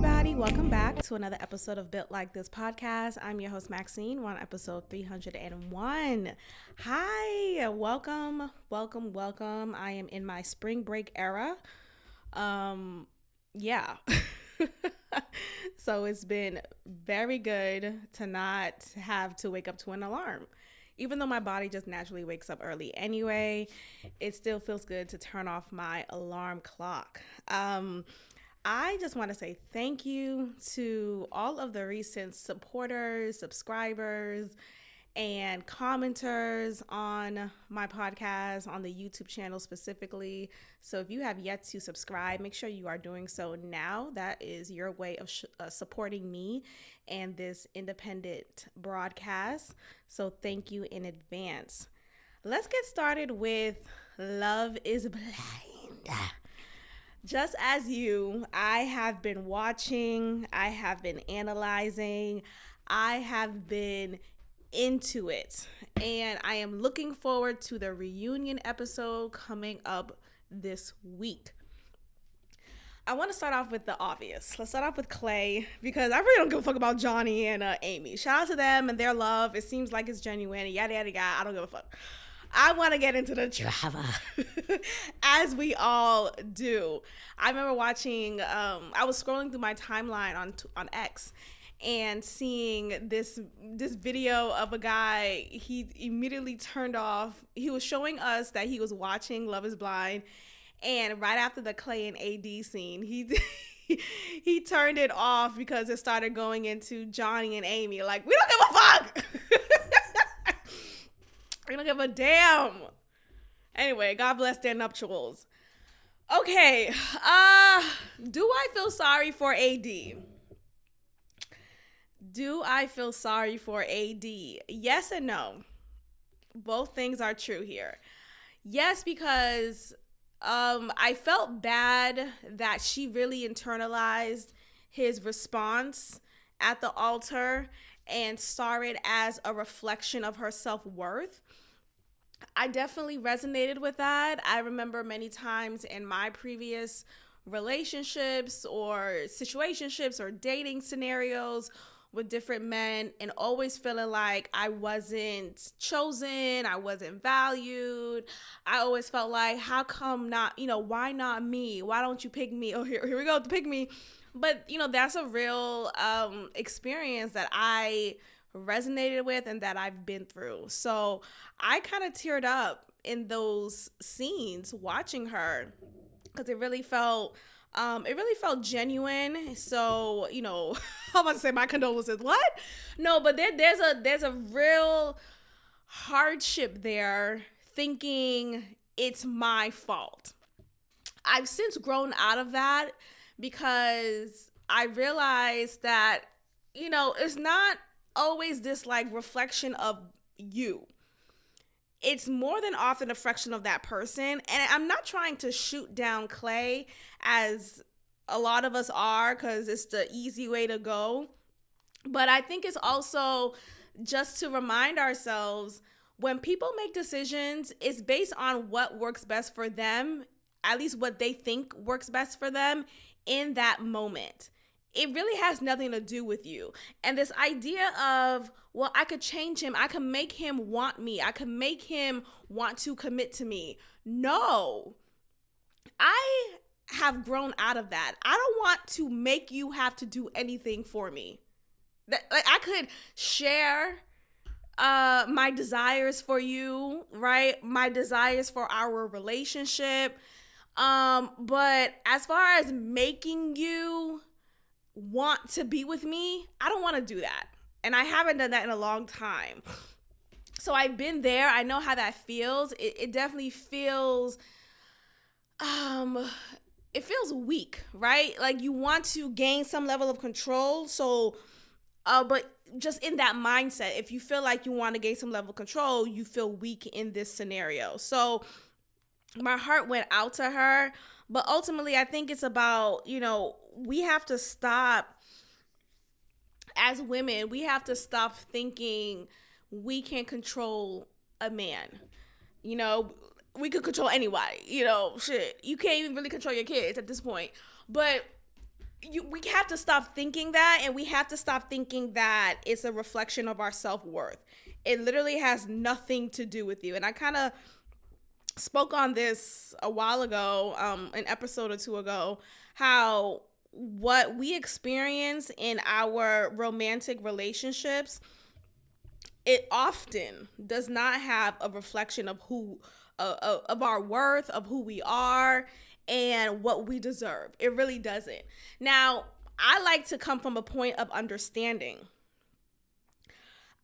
everybody. Welcome back to another episode of Built Like This podcast. I'm your host, Maxine. We're on episode 301. Hi, welcome. I am in my spring break era. Yeah. So it's been very good to not have to wake up to an alarm. Even though my body just naturally wakes up early anyway, it still feels good to turn off my alarm clock. I just want to say thank you to all of the recent supporters, subscribers, and commenters on my podcast, on the YouTube channel specifically. So if you have yet to subscribe, make sure you are doing so now. That is your way of supporting me and this independent broadcast. So thank you in advance. Let's get started with Love is Blind. Just as you, I have been watching, I have been analyzing, I have been into it, and I am looking forward to the reunion episode coming up this week. I want to start off with the obvious. Let's start off with Clay, because I really don't give a fuck about Johnny and Amy. Shout out to them and their love. It seems like it's genuine, yada yada yada. I don't give a fuck. I want to get into the drama, as we all do. I remember watching, I was scrolling through my timeline on X and seeing this video of a guy. He immediately turned off. He was showing us that he was watching Love is Blind, and right after the Clay and AD scene, he turned it off because it started going into Johnny and Amy. Like, we don't give a fuck. We don't give a damn. Anyway, God bless their nuptials. Okay, do I feel sorry for AD? Do I feel sorry for AD? Yes and no. Both things are true here. Yes, because I felt bad that she really internalized his response at the altar and saw it as a reflection of her self-worth. I definitely resonated with that. I remember many times in my previous relationships or situationships or dating scenarios with different men, and always feeling like I wasn't chosen, I wasn't valued. I always felt like, how come not, why not me? Why don't you pick me? Oh, here we go, to pick me. But, that's a real experience that I resonated with and that I've been through. So I kind of teared up in those scenes watching her, because it really felt genuine. So, I'm about to say my condolences. What? No, but there's a real hardship there, thinking it's my fault. I've since grown out of that, because I realized that, it's not always this like reflection of you. It's more than often a reflection of that person. And I'm not trying to shoot down Clay, as a lot of us are, because it's the easy way to go. But I think it's also just to remind ourselves, when people make decisions, it's based on what works best for them, at least what they think works best for them in that moment. It really has nothing to do with you. And this idea of, well, I could change him, I could make him want me, I could make him want to commit to me. No, I have grown out of that. I don't want to make you have to do anything for me. I could share my desires for you, right? My desires for our relationship. But as far as making you want to be with me, I don't want to do that. And I haven't done that in a long time. So I've been there. I know how that feels. It definitely feels, it feels weak, right? Like you want to gain some level of control. So, but just in that mindset, if you feel like you want to gain some level of control, you feel weak in this scenario. So my heart went out to her, but ultimately I think it's about, we have to stop, as women, we have to stop thinking we can control a man. We could control anybody, shit. You can't even really control your kids at this point. But we have to stop thinking that, and we have to stop thinking that it's a reflection of our self-worth. It literally has nothing to do with you. And I kind of spoke on this a while ago, an episode or two ago, how what we experience in our romantic relationships, it often does not have a reflection of who of our worth, of who we are, and what we deserve. It really doesn't. Now, I like to come from a point of understanding.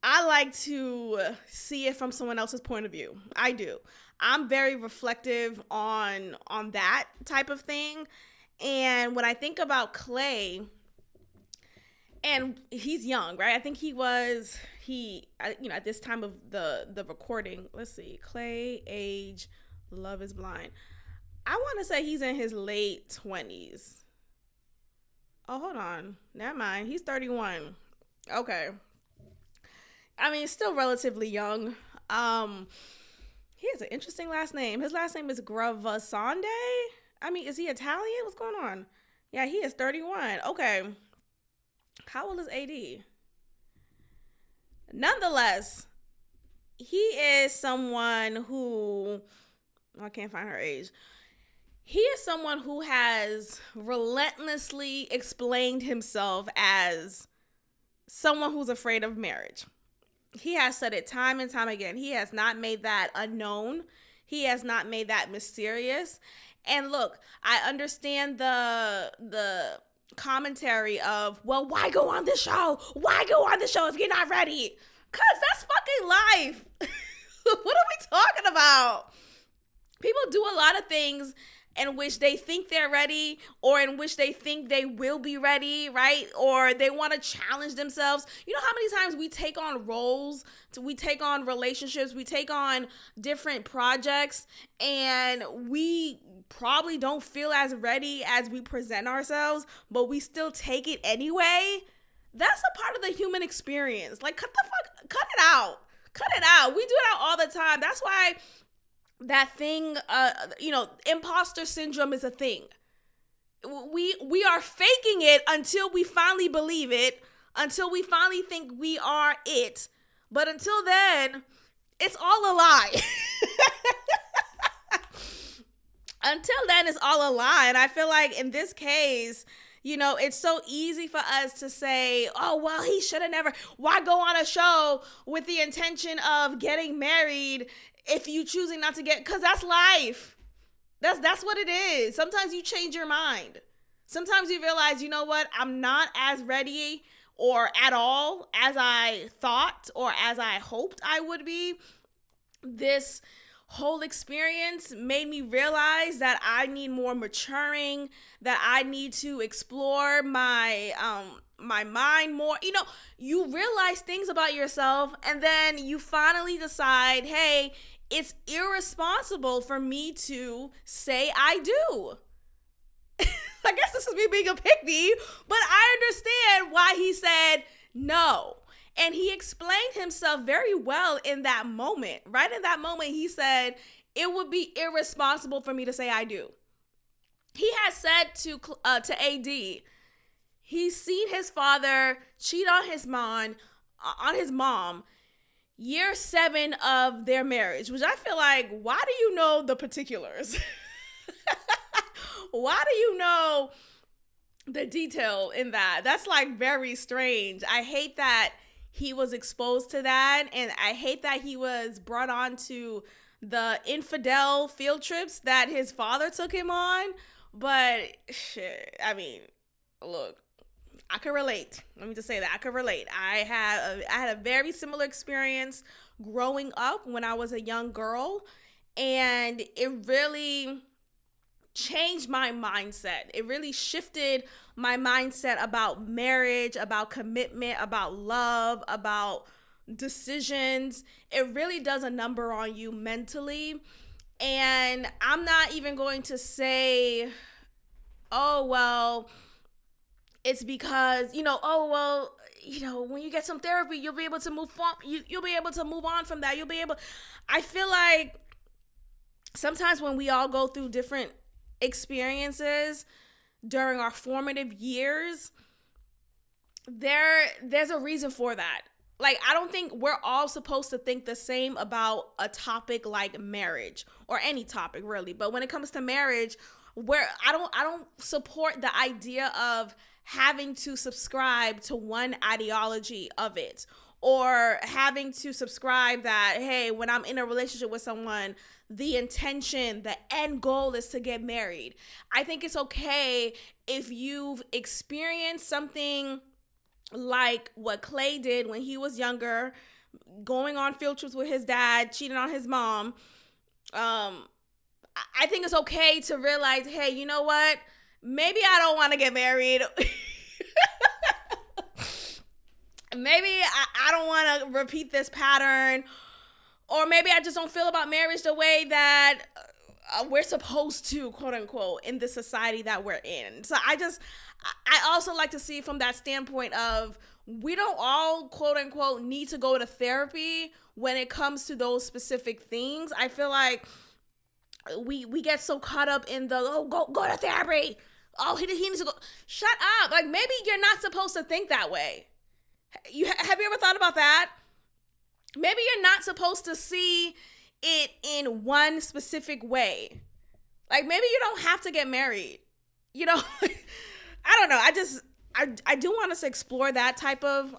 I like to see it from someone else's point of view. I do. I'm very reflective on that type of thing. And when I think about Clay, and he's young, right? I think at this time of the recording, let's see, Clay, age, Love is Blind. I want to say he's in his late 20s. Oh, hold on. Never mind. He's 31. Okay. I mean, still relatively young. He has an interesting last name. His last name is Gravasande. I mean, is he Italian? What's going on? Yeah, he is 31. Okay. How old is AD? Nonetheless, he is someone who, I can't find her age. He is someone who has relentlessly explained himself as someone who's afraid of marriage. He has said it time and time again. He has not made that unknown. He has not made that mysterious. And look, I understand the commentary of, well, why go on this show? Why go on the show if you're not ready? Because that's fucking life. What are we talking about? People do a lot of things in which they think they're ready, or in which they think they will be ready, right? Or they want to challenge themselves. You know how many times we take on roles, we take on relationships, we take on different projects, and we probably don't feel as ready as we present ourselves, but we still take it anyway? That's a part of the human experience. Like, cut it out. Cut it out. We do that all the time. That's why that thing, imposter syndrome is a thing. We are faking it until we finally believe it, until we finally think we are it. But until then, it's all a lie. Until then, it's all a lie. And I feel like in this case, it's so easy for us to say, oh, well, he should have never. Why go on a show with the intention of getting married if you choosing not to get, because that's life. That's what it is. Sometimes you change your mind. Sometimes you realize, you know what, I'm not as ready or at all as I thought or as I hoped I would be. This whole experience made me realize that I need more maturing, that I need to explore my mind more. You realize things about yourself, and then you finally decide, hey, it's irresponsible for me to say I do. I guess this is me being a pick-me, but I understand why he said no. And he explained himself very well in that moment. Right in that moment, he said, it would be irresponsible for me to say I do. He has said to AD, he's seen his father cheat on his mom, year 7 of their marriage, which I feel like, why do you know the particulars? Why do you know the detail in that? That's like very strange. I hate that he was exposed to that, and I hate that he was brought on to the infidel field trips that his father took him on. But shit, I mean, look, I can relate. Let me just say that I can relate. I had a very similar experience growing up when I was a young girl, and it really changed my mindset. It really shifted my mindset about marriage, about commitment, about love, about decisions. It really does a number on you mentally. And I'm not even going to say, oh, well, it's because, when you get some therapy, you'll be able to move on. You'll be able to move on from that. I feel like sometimes when we all go through different experiences, during our formative years, there's a reason for that. Like, I don't think we're all supposed to think the same about a topic like marriage, or any topic really. But when it comes to marriage, where I don't support the idea of having to subscribe to one ideology of it, or having to subscribe that, hey, when I'm in a relationship with someone, the intention, the end goal is to get married. I think it's okay if you've experienced something like what Clay did when he was younger, going on field trips with his dad, cheating on his mom. I think it's okay to realize, hey, you know what? Maybe I don't want to get married. Maybe I don't want to repeat this pattern. Or maybe I just don't feel about marriage the way that we're supposed to, quote unquote, in the society that we're in. So I also like to see it from that standpoint of, we don't all, quote unquote, need to go to therapy when it comes to those specific things. I feel like we get so caught up in the, oh, go to therapy. Oh, he needs to go. Shut up. Like, maybe you're not supposed to think that way. Have you ever thought about that? Maybe you're not supposed to see it in one specific way. Like, maybe you don't have to get married. You know, I don't know. I do want us to explore that type of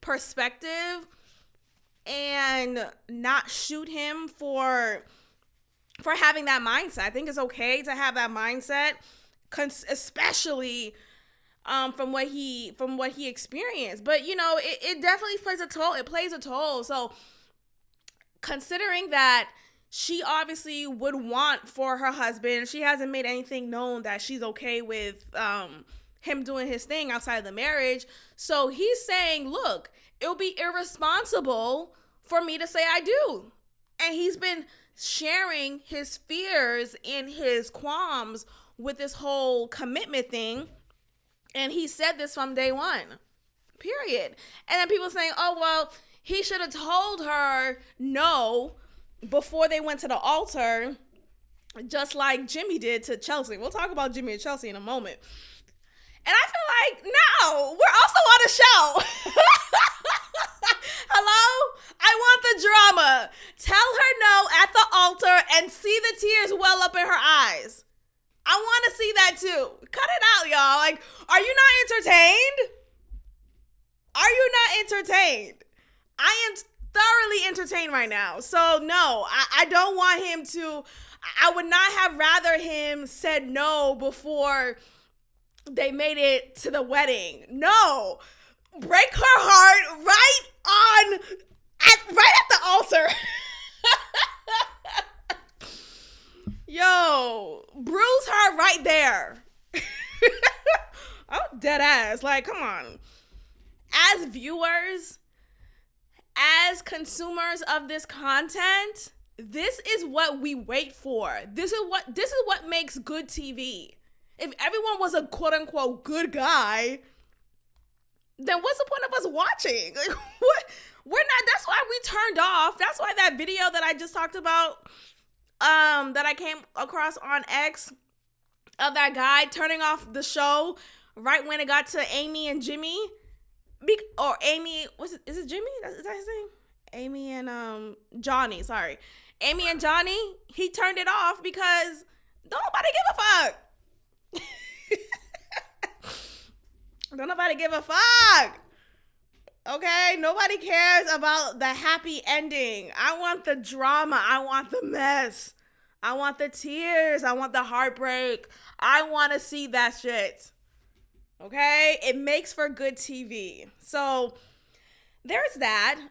perspective, and not shoot him for having that mindset. I think it's okay to have that mindset, especially from what he experienced. But you know, it definitely plays a toll. It plays a toll. So considering that she obviously would want for her husband, she hasn't made anything known that she's okay with him doing his thing outside of the marriage. So he's saying, look, it would be irresponsible for me to say I do. And he's been sharing his fears and his qualms with this whole commitment thing. And he said this from day one, period. And then people saying, oh, well, he should have told her no before they went to the altar, just like Jimmy did to Chelsea. We'll talk about Jimmy and Chelsea in a moment. And I feel like, no, we're also on a show. Hello? I want the drama. Tell her no at the altar and see the tears well up in her eyes. I want to see that too. Cut it out, y'all. Like, are you not entertained? Are you not entertained? I am thoroughly entertained right now. So no, I don't want him to. I would not have rather him said no before they made it to the wedding. No, break her heart right at the altar. Yo, bruise her right there. I'm dead ass. Like, come on. As viewers, as consumers of this content, this is what we wait for. This is what makes good TV. If everyone was a quote unquote good guy, then what's the point of us watching? Like, what? We're not. That's why we turned off. That's why that video that I just talked about, that I came across on X, of that guy turning off the show right when it got to Amy and Jimmy, or Amy, is it Jimmy? Is that his name? Amy and Johnny. Sorry, Amy and Johnny. He turned it off because don't nobody give a fuck. Don't nobody give a fuck. Okay, nobody cares about the happy ending. I want the drama. I want the mess. I want the tears. I want the heartbreak. I want to see that shit. Okay, it makes for good TV. So there's that.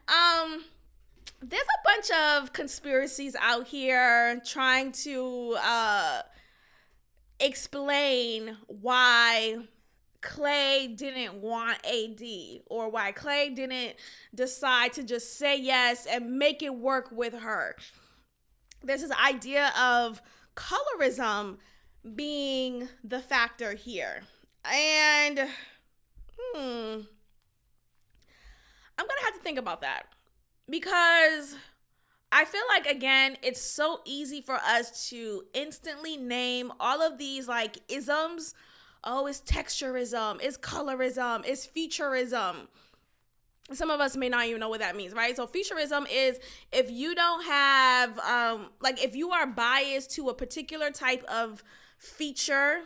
There's a bunch of conspiracies out here trying to explain why Clay didn't want AD, or why Clay didn't decide to just say yes and make it work with her. There's this idea of colorism being the factor here. And I'm going to have to think about that, because I feel like, again, it's so easy for us to instantly name all of these like isms. Oh, it's texturism, it's colorism, it's featureism. Some of us may not even know what that means, right? So featureism is if you don't have, like if you are biased to a particular type of feature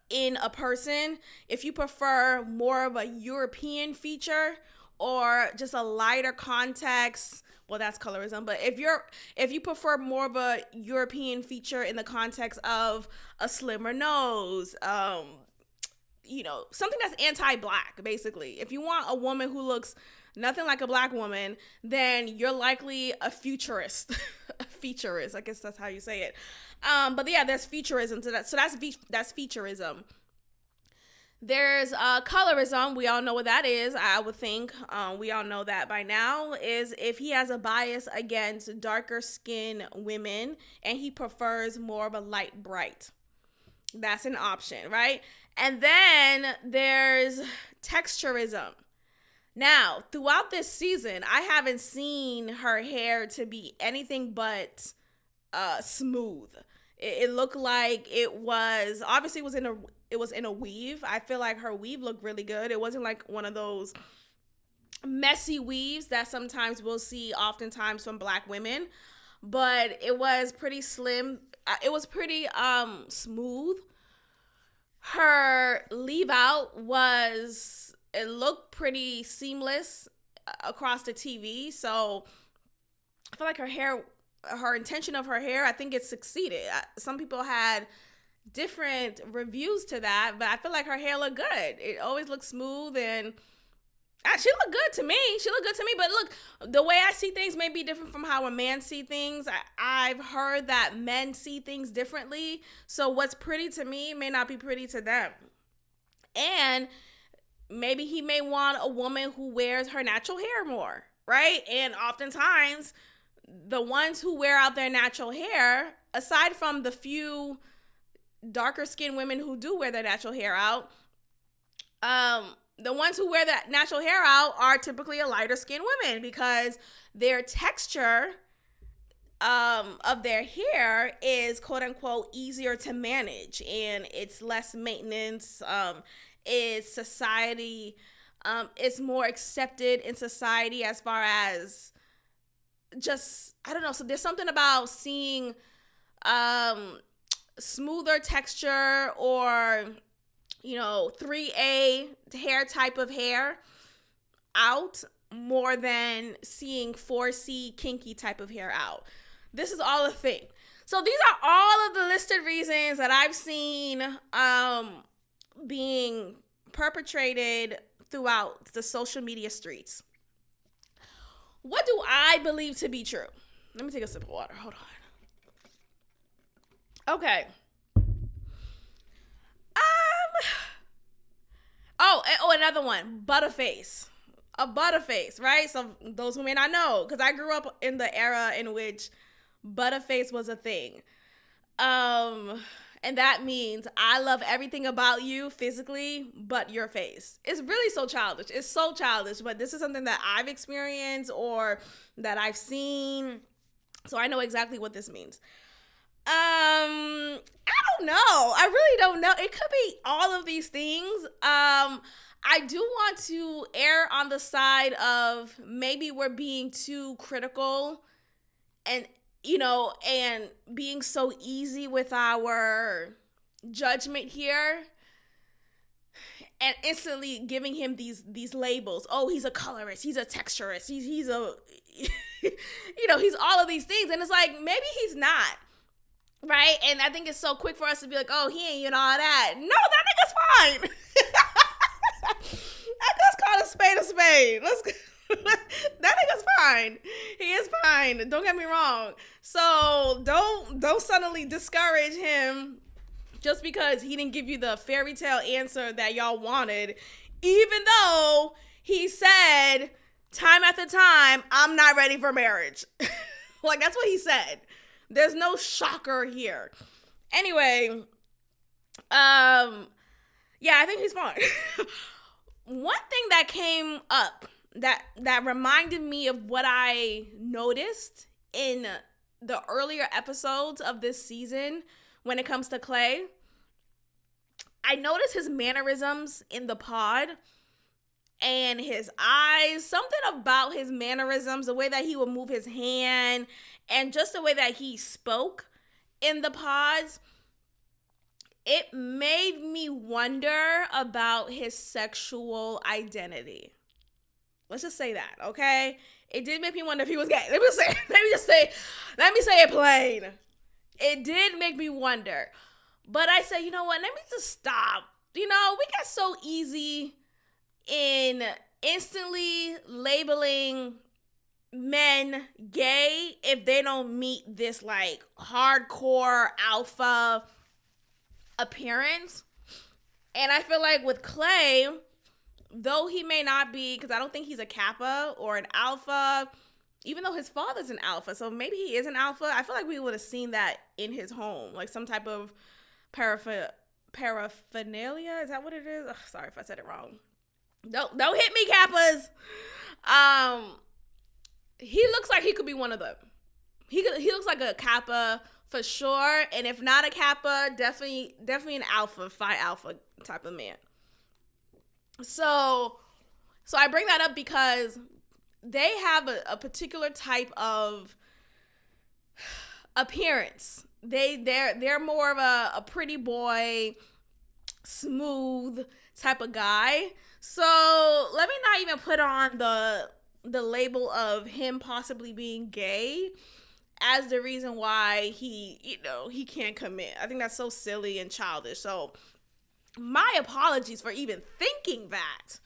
in a person, if you prefer more of a European feature or just a lighter context, well, that's colorism. But if you prefer more of a European feature in the context of a slimmer nose, something that's anti-black, basically. If you want a woman who looks nothing like a black woman, then you're likely a futurist. A featurist, I guess that's how you say it. But yeah, there's featureism to that. So that's featureism. There's colorism. We all know what that is. I would think we all know that by now. Is if he has a bias against darker skinned women and he prefers more of a light bright. That's an option, right? And then there's texturism. Now, throughout this season, I haven't seen her hair to be anything but smooth. It looked like it was in a weave. I feel like her weave looked really good. It wasn't like one of those messy weaves that sometimes we'll see oftentimes from black women, but it was pretty slim. It was pretty smooth. Her leave out it looked pretty seamless across the TV. So I feel like her intention of her hair, I think it succeeded. Some people had different reviews to that, but I feel like her hair looked good. It always looked smooth and she looked good to me. But look, the way I see things may be different from how a man see things. I've heard that men see things differently. So what's pretty to me may not be pretty to them. And maybe he may want a woman who wears her natural hair more, right? And oftentimes, the ones who wear out their natural hair, aside from the few darker skinned women who do wear their natural hair out, the ones who wear that natural hair out are typically a lighter skinned women because their texture of their hair is quote unquote easier to manage and it's less maintenance. It's society. It's more accepted in society as far as just, I don't know. So there's something about seeing smoother texture or 3A hair type of hair out more than seeing 4C kinky type of hair out. This is all a thing. So these are all of the listed reasons that I've seen being perpetrated throughout the social media streets. What do I believe to be true? Let me take a sip of water. Hold on. Okay. Another one. Butterface. A butterface, right? So those who may not know, because I grew up in the era in which butterface was a thing. And that means I love everything about you physically, but your face. It's really so childish. It's so childish, but this is something that I've experienced or that I've seen. So I know exactly what this means. I don't know. I really don't know. It could be all of these things. I do want to err on the side of maybe we're being too critical and being so easy with our judgment here and instantly giving him these labels. Oh, he's a colorist. He's a texturist. He's a, he's all of these things. And it's like, maybe he's not. Right? And I think it's so quick for us to be like, oh, he ain't all that. No, that nigga's fine. Let's call a spade a spade. That nigga's fine. He is fine. Don't get me wrong. So don't suddenly discourage him just because he didn't give you the fairy tale answer that y'all wanted, even though he said time after time, I'm not ready for marriage. Like, that's what he said. There's no shocker here. Anyway, yeah, I think he's fine. One thing that came up that reminded me of what I noticed in the earlier episodes of this season when it comes to Clay. I noticed his mannerisms in the pod and his eyes, something about his mannerisms, the way that he would move his hand and just the way that he spoke in the pods, it made me wonder about his sexual identity. Let's just say that, okay? It did make me wonder if he was gay. Let me say it plain. It did make me wonder. But I said, you know what? Let me just stop. We get so easy in instantly labeling men gay if they don't meet this like hardcore alpha appearance. And I feel like with Clay, though he may not be, because I don't think he's a Kappa or an alpha, even though his father's an alpha, so maybe he is an alpha. I feel like we would have seen that in his home, like some type of paraphernalia. Is that what it is? Ugh, sorry if I said it wrong. Don't hit me, Kappas. He looks like he could be one of them. He looks like a Kappa for sure, and if not a Kappa, definitely an alpha, Phi Alpha type of man. So I bring that up because they have a particular type of appearance. They're more of a pretty boy, smooth type of guy. So let me not even put on the label of him possibly being gay as the reason why he can't commit. I think that's so silly and childish. So my apologies for even thinking that.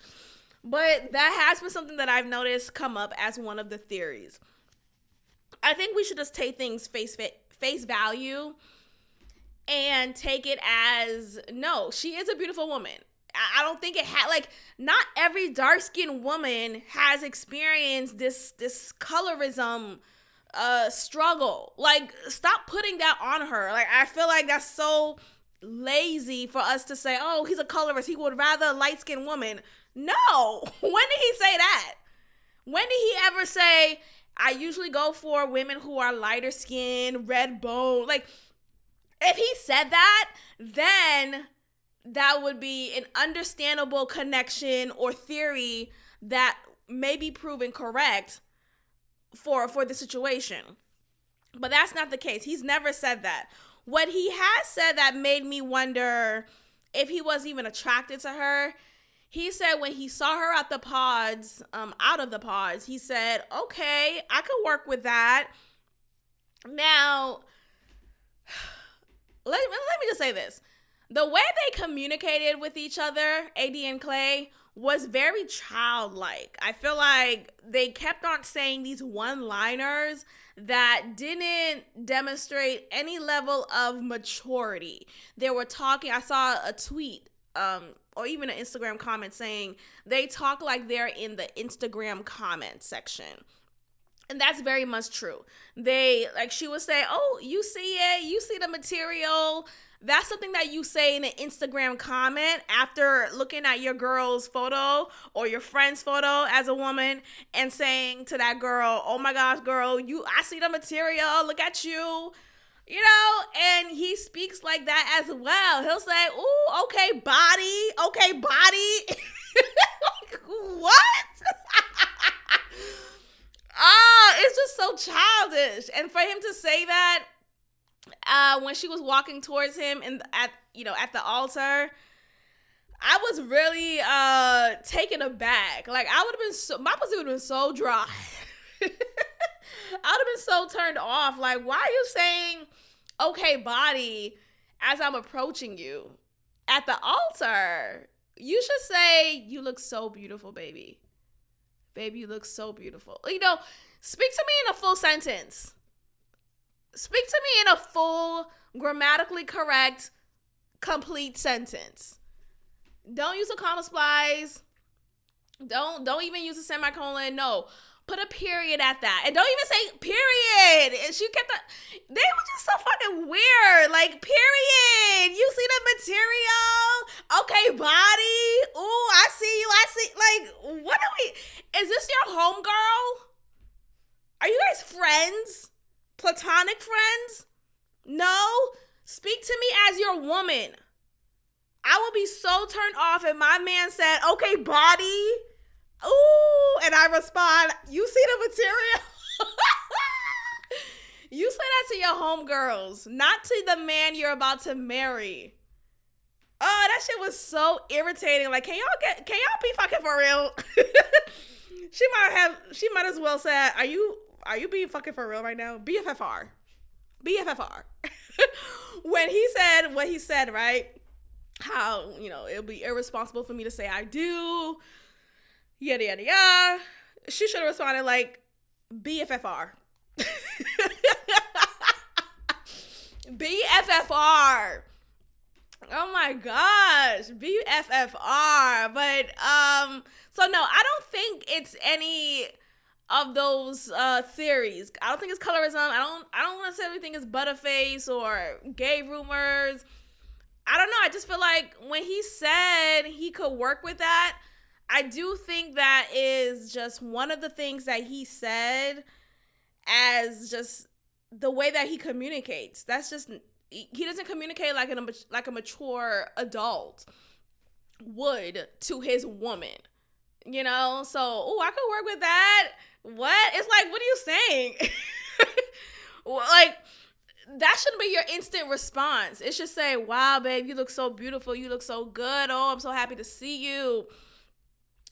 But that has been something that I've noticed come up as one of the theories. I think we should just take things face value and take it as, no, she is a beautiful woman. I don't think it had, like, not every dark-skinned woman has experienced this colorism struggle. Like, stop putting that on her. Like, I feel like that's so lazy for us to say, oh, he's a colorist, he would rather a light-skinned woman. No. When did he say that? When did he ever say, I usually go for women who are lighter skinned, red bone? Like, if he said that, then that would be an understandable connection or theory that may be proven correct for the situation. But that's not the case. He's never said that. What he has said that made me wonder if he was even attracted to her, he said when he saw her at the pods, out of the pods, he said, okay, I could work with that. Now, let me just say this. The way they communicated with each other, AD and Clay, was very childlike. I feel like they kept on saying these one-liners that didn't demonstrate any level of maturity. They were talking, I saw a tweet, or even an Instagram comment saying they talk like they're in the Instagram comment section. And that's very much true. She would say, oh, you see it, you see the material. That's something that you say in an Instagram comment after looking at your girl's photo or your friend's photo as a woman and saying to that girl, oh my gosh, girl, I see the material, look at you. And he speaks like that as well. He'll say, ooh, okay, body. Like, what? It's just so childish. And for him to say that when she was walking towards him at the altar, I was really taken aback. Like, my pussy would have been so dry. I would have been so turned off. Like, why are you saying, okay, body, as I'm approaching you at the altar? You should say, you look so beautiful, baby. Baby, you look so beautiful. Speak to me in a full sentence. Speak to me in a full, grammatically correct, complete sentence. Don't use a comma splice. Don't even use a semicolon. No. Put a period at that. And don't even say period. And she kept they were just so fucking weird. Like, period. You see the material? Okay, body. Ooh, I see you. I see. Like, what are we? Is this your homegirl? Are you guys friends? Platonic friends? No? Speak to me as your woman. I would be so turned off if my man said, okay, body. Ooh, and I respond, you see the material? You say that to your homegirls, not to the man you're about to marry. Oh, that shit was so irritating. Like, can y'all be fucking for real? She might as well say, are you being fucking for real right now? BFFR. When he said what he said, right? How, it'll be irresponsible for me to say I do. Yada, yada, yada. She should have responded like, BFFR. BFFR. Oh my gosh. BFFR. But, so no, I don't think it's any of those theories. I don't think it's colorism. I don't want to say everything is butterface or gay rumors. I don't know. I just feel like when he said he could work with that, I do think that is just one of the things that he said as just the way that he communicates. That's just, he doesn't communicate like a mature adult would to his woman, So, I could work with that. What? It's like, what are you saying? Like, that shouldn't be your instant response. It should say, wow, babe, you look so beautiful. You look so good. Oh, I'm so happy to see you.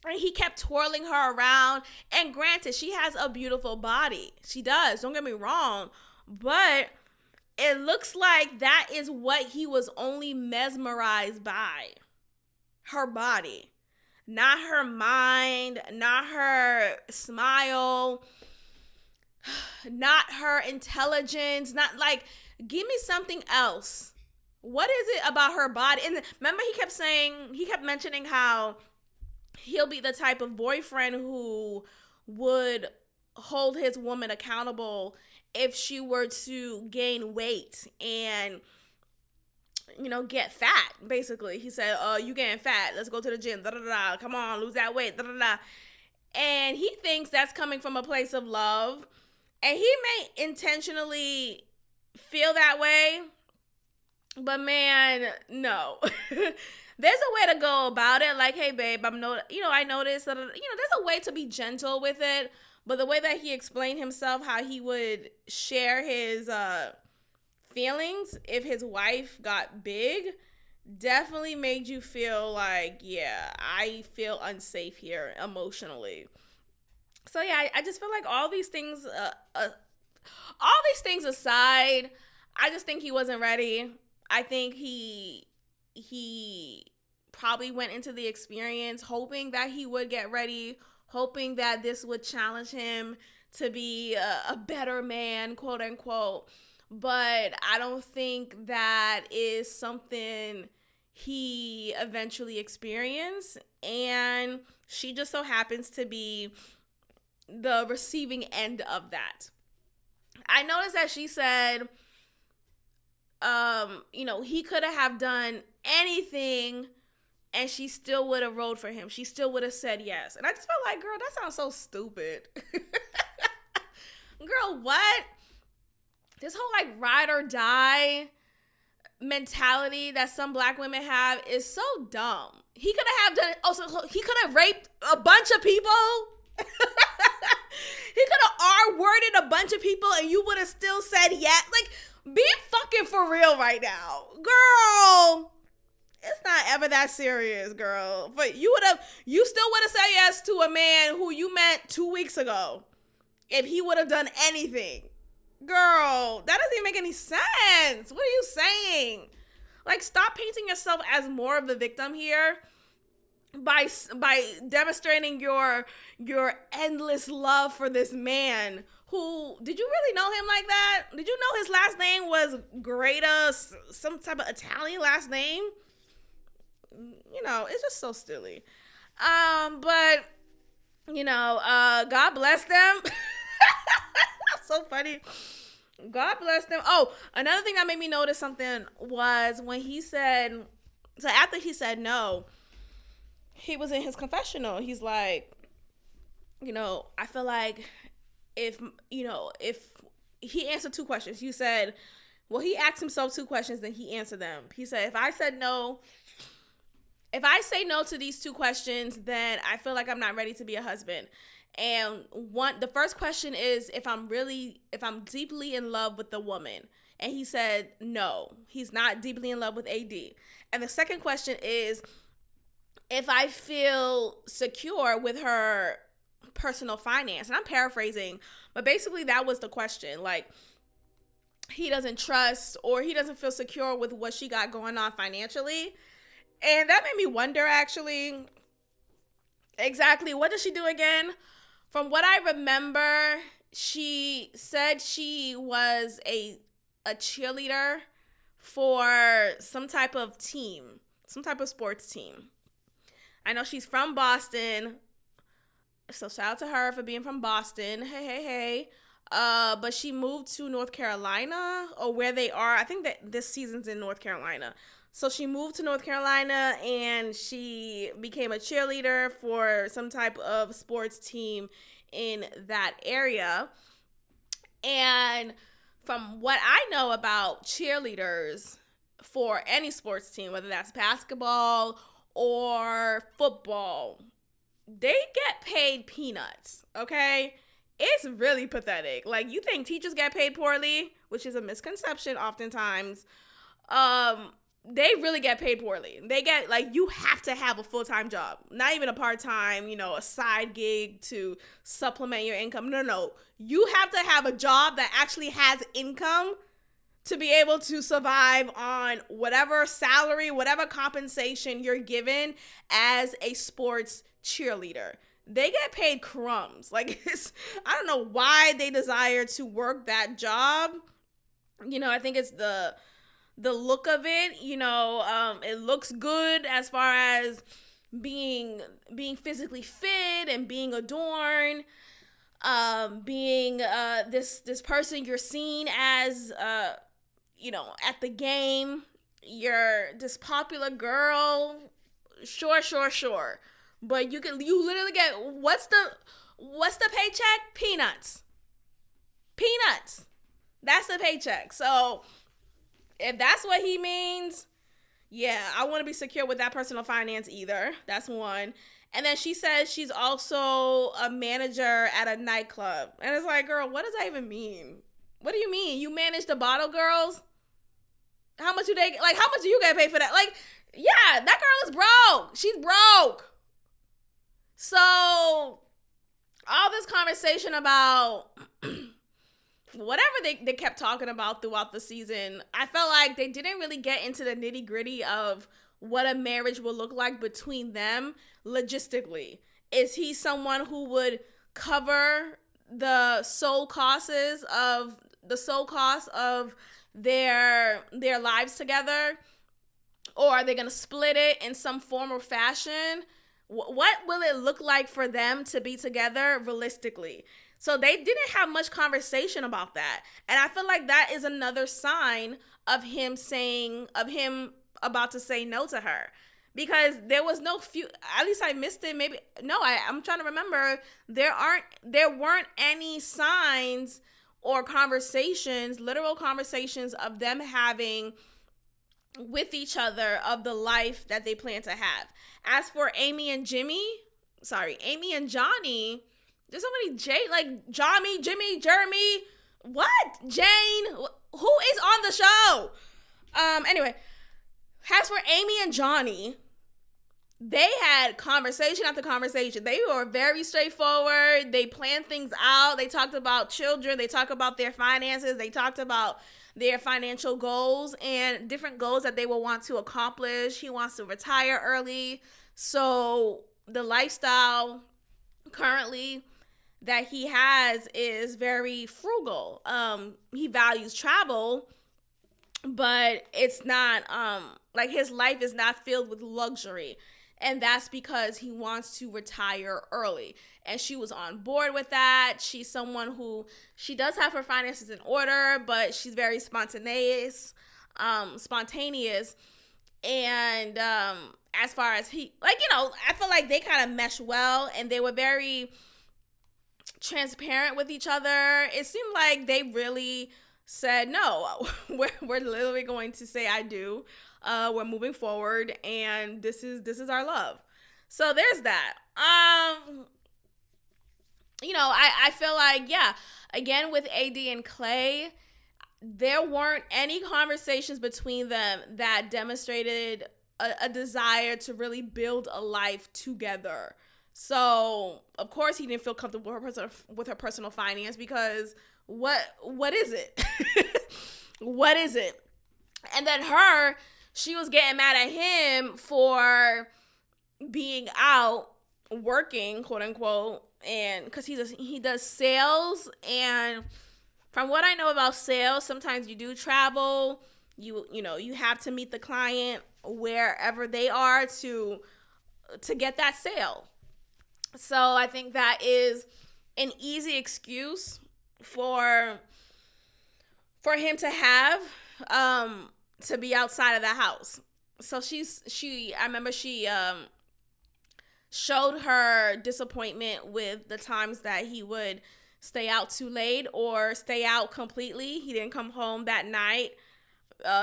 And he kept twirling her around. And granted, she has a beautiful body. She does. Don't get me wrong. But it looks like that is what he was only mesmerized by. Her body. Not her mind. Not her smile. Not her intelligence. Not like, give me something else. What is it about her body? And remember he kept mentioning how he'll be the type of boyfriend who would hold his woman accountable if she were to gain weight and, get fat, basically. He said, you getting fat. Let's go to the gym. Da-da-da. Come on, lose that weight. Da-da-da. And he thinks that's coming from a place of love. And he may intentionally feel that way. But man, no. There's a way to go about it. Like, hey, babe, I noticed that, there's a way to be gentle with it. But the way that he explained himself, how he would share his feelings if his wife got big, definitely made you feel like, yeah, I feel unsafe here emotionally. So yeah, I just feel like all these things aside, I just think he wasn't ready. I think he probably went into the experience hoping that he would get ready, hoping that this would challenge him to be a better man, quote unquote. But I don't think that is something he eventually experienced. And she just so happens to be the receiving end of that. I noticed that she said, he could have done anything and she still would have rode for him. She still would have said yes. And I just felt like, girl, that sounds so stupid. Girl, what? This whole like ride or die mentality that some black women have is so dumb. He could have done, he could have raped a bunch of people. He could have R-worded a bunch of people and you would have still said yes. Like, be fucking for real right now. Girl, it's not ever that serious, girl. But you still would have said yes to a man who you met 2 weeks ago if he would have done anything. Girl, that doesn't even make any sense. What are you saying? Like, stop painting yourself as more of the victim here by demonstrating your endless love for this man who, did you really know him like that? Did you know his last name was Greta, some type of Italian last name? It's just so silly. But God bless them. So funny. God bless them. Oh, another thing that made me notice something was when he said So after he said no, he was in his confessional. He's like, I feel like if, if he answered two questions. He said, well, he asked himself two questions, then he answered them. He said, if I say no to these two questions, then I feel like I'm not ready to be a husband. And the first question is if I'm deeply in love with the woman. And he said, no, he's not deeply in love with AD. And the second question is if I feel secure with her personal finance. And I'm paraphrasing, but basically that was the question. Like, he doesn't trust or he doesn't feel secure with what she got going on financially. And that made me wonder, actually, exactly what does she do again? From what I remember, she said she was a cheerleader for some type of team, some type of sports team. I know she's from Boston, so shout out to her for being from Boston. Hey. But she moved to North Carolina, or where they are. I think that this season's in North Carolina. So she moved to North Carolina and she became a cheerleader for some type of sports team in that area. And from what I know about cheerleaders for any sports team, whether that's basketball or football, they get paid peanuts, okay? It's really pathetic. Like, you think teachers get paid poorly, which is a misconception oftentimes. They really get paid poorly. They get, like, you have to have a full-time job. Not even a part-time, a side gig to supplement your income. No. You have to have a job that actually has income to be able to survive on whatever salary, whatever compensation you're given as a sports cheerleader. They get paid crumbs. Like, I don't know why they desire to work that job. I think it's the look of it. It looks good as far as being physically fit and being adorned, being this person you're seen as, at the game. You're this popular girl. Sure. But you literally get, what's the paycheck? Peanuts. That's the paycheck. So if that's what he means, yeah, I want to be secure with that personal finance either. That's one. And then she says she's also a manager at a nightclub. And it's like, girl, what does that even mean? What do you mean? You manage the bottle girls? How much do you get paid for that? Like, yeah, that girl is broke. She's broke. So, all this conversation about whatever they kept talking about throughout the season, I felt like they didn't really get into the nitty gritty of what a marriage will look like between them logistically. Is he someone who would cover the sole costs of their lives together? Or are they going to split it in some form or fashion? What will it look like for them to be together realistically? So they didn't have much conversation about that. And I feel like that is another sign of him about to say no to her. Because there was at least I missed it. Maybe, no, I'm trying to remember. There weren't any signs or literal conversations of them having with each other of the life that they plan to have. As for Amy and Johnny, there's so many Johnny, Jimmy, Jeremy, what? Jane, who is on the show? Anyway, as for Amy and Johnny, they had conversation after conversation. They were very straightforward. They planned things out. They talked about children. They talked about their finances. They talked about their financial goals and different goals that they will want to accomplish. He wants to retire early. So the lifestyle currently that he has is very frugal. He values travel, but it's not his life is not filled with luxury. And that's because he wants to retire early. And she was on board with that. She's someone who, she does have her finances in order, but she's very spontaneous. And as far as he, like, I feel like they kind of meshed well, and they were very transparent with each other. It seemed like they really said, no, we're literally going to say I do. We're moving forward, and this is our love. So there's that. I feel like, yeah, again, with AD and Clay, there weren't any conversations between them that demonstrated a desire to really build a life together. So, of course, he didn't feel comfortable with her personal finance, because what is it? What is it? And then she was getting mad at him for being out working, quote unquote, and because he does sales. And from what I know about sales, sometimes you do travel. You have to meet the client wherever they are to get that sale. So I think that is an easy excuse for him to have to be outside of the house. So I remember she showed her disappointment with the times that he would stay out too late or stay out completely. He didn't come home that night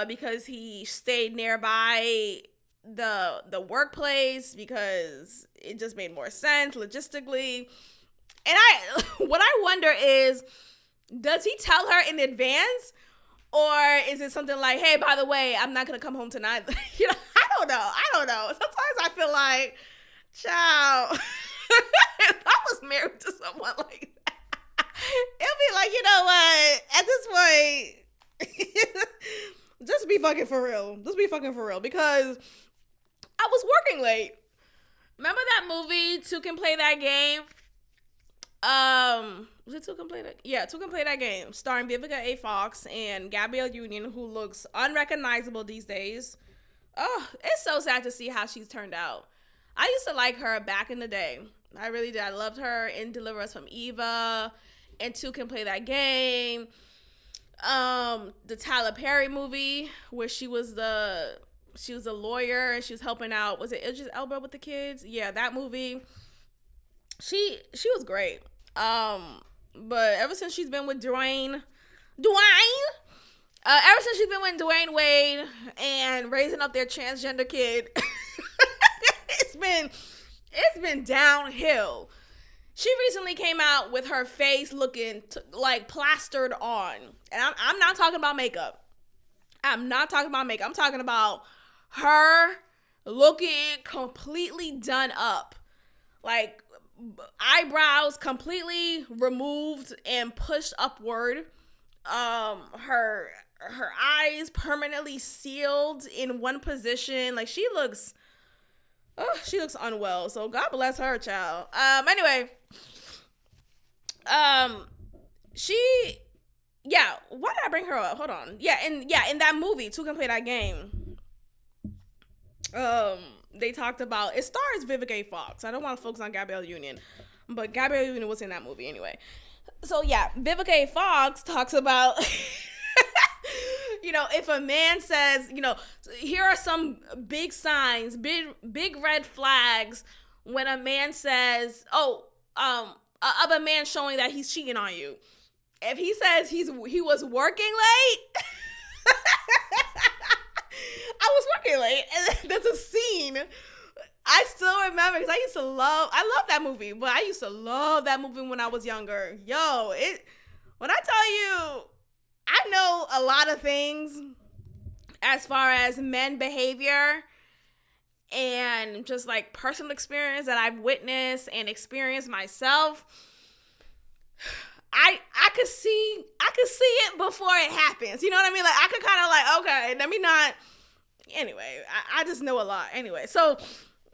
because he stayed nearby the workplace, because it just made more sense logistically. And what I wonder is, does he tell her in advance, or is it something like, hey, by the way, I'm not gonna come home tonight? I don't know. Sometimes I feel like, child, if I was married to someone like that, it'll be like, you know what, at this point, just be fucking for real. Because I was working late. Remember that movie, Two Can Play That Game? Was it Two Can Play That? Yeah, Two Can Play That Game, starring Vivica A. Fox and Gabrielle Union, who looks unrecognizable these days. Oh, it's so sad to see how she's turned out. I used to like her back in the day. I really did. I loved her in Deliver Us from Eva and Two Can Play That Game. The Tyler Perry movie where she was a lawyer and she was helping out. Was it Idris Elba with the kids? Yeah, that movie. She was great. But ever since she's been with Dwayne Wade and raising up their transgender kid, it's been downhill. She recently came out with her face looking like plastered on. And I'm not talking about makeup. I'm talking about her looking completely done up. Like, eyebrows completely removed and pushed upward. Her eyes permanently sealed in one position. Like, she looks unwell. So God bless her, child. Anyway, why did I bring her up? Hold on. In that movie, Two Can Play That Game, they talked about, it stars Vivica A. Fox. I don't want to focus on Gabrielle Union, but Gabrielle Union was in that movie anyway. So yeah, Vivica A. Fox talks about, if a man says, here are some big signs, big red flags when a man says, of a man showing that he's cheating on you. If he says he was working late, I was working late, and there's a scene I still remember, because I love that movie, but I used to love that movie when I was younger. When I tell you, I know a lot of things as far as men behavior and just like personal experience that I've witnessed and experienced myself. I could see it before it happens. You know what I mean? Like, I could kind of like, okay, let me not. Anyway, I just know a lot. Anyway, so